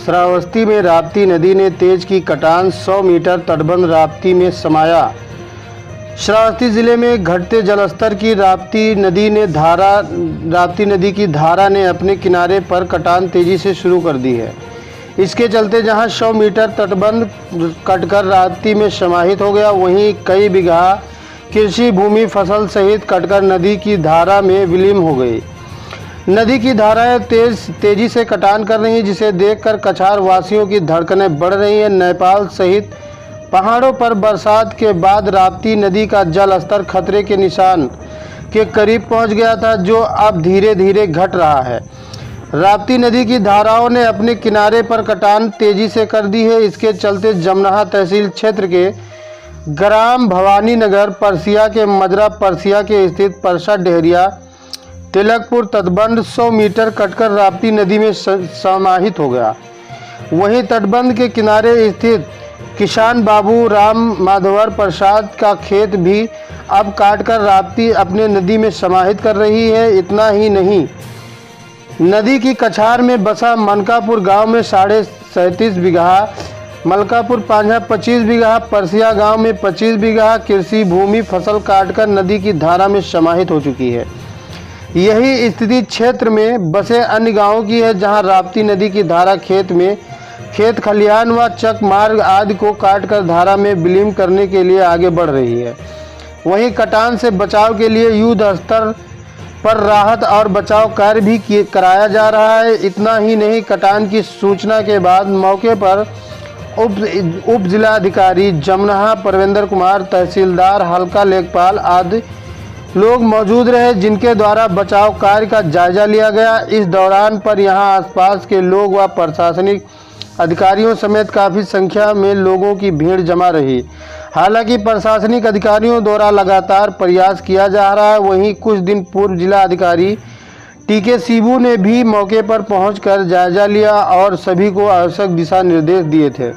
श्रावस्ती में राप्ती नदी ने तेज की कटान, 100 मीटर तटबंध राप्ती में समाया। श्रावस्ती जिले में घटते जलस्तर की राप्ती नदी की धारा ने अपने किनारे पर कटान तेजी से शुरू कर दी है। इसके चलते जहां 100 मीटर तटबंध कटकर राप्ती में समाहित हो गया, वहीं कई बीघा कृषि भूमि फसल सहित कटकर नदी की धारा में विलीन हो गई। नदी की धाराएं तेजी से कटान कर रही हैं, जिसे देखकर कछार वासियों की धड़कनें बढ़ रही हैं। नेपाल सहित पहाड़ों पर बरसात के बाद राप्ती नदी का जल स्तर खतरे के निशान के करीब पहुंच गया था, जो अब धीरे धीरे घट रहा है। राप्ती नदी की धाराओं ने अपने किनारे पर कटान तेजी से कर दी है। इसके चलते जमनाहा तहसील क्षेत्र के ग्राम भवानी नगर परसिया के मजरा परसिया के स्थित परसा डेहरिया तिलकपुर तटबंध 100 मीटर कटकर राप्ती नदी में समाहित हो गया। वहीं तटबंध के किनारे स्थित किसान बाबू राम माधवर प्रसाद का खेत भी अब काटकर राप्ती अपने नदी में समाहित कर रही है। इतना ही नहीं, नदी की कछार में बसा मनकापुर गांव में 37.5 बीघा, मलकापुर पांझा 25 बीघा, परसिया गांव में 25 बीघा कृषि भूमि फसल काटकर नदी की धारा में समाहित हो चुकी है। यही स्थिति क्षेत्र में बसे अन्य गांवों की है, जहां राप्ती नदी की धारा खेत खलिहान व चक मार्ग आदि को काटकर धारा में विलीन करने के लिए आगे बढ़ रही है। वहीं कटान से बचाव के लिए युद्ध स्तर पर राहत और बचाव कार्य भी कराया जा रहा है। इतना ही नहीं, कटान की सूचना के बाद मौके पर उप जिलाधिकारी जमनाहा परवेंद्र कुमार, तहसीलदार हल्का लेखपाल आदि लोग मौजूद रहे, जिनके द्वारा बचाव कार्य का जायजा लिया गया। इस दौरान पर यहां आसपास के लोग व प्रशासनिक अधिकारियों समेत काफ़ी संख्या में लोगों की भीड़ जमा रही। हालांकि प्रशासनिक अधिकारियों द्वारा लगातार प्रयास किया जा रहा है। वहीं कुछ दिन पूर्व जिला अधिकारी टीके शिबू ने भी मौके पर पहुंचकर जायजा लिया और सभी को आवश्यक दिशा निर्देश दिए थे।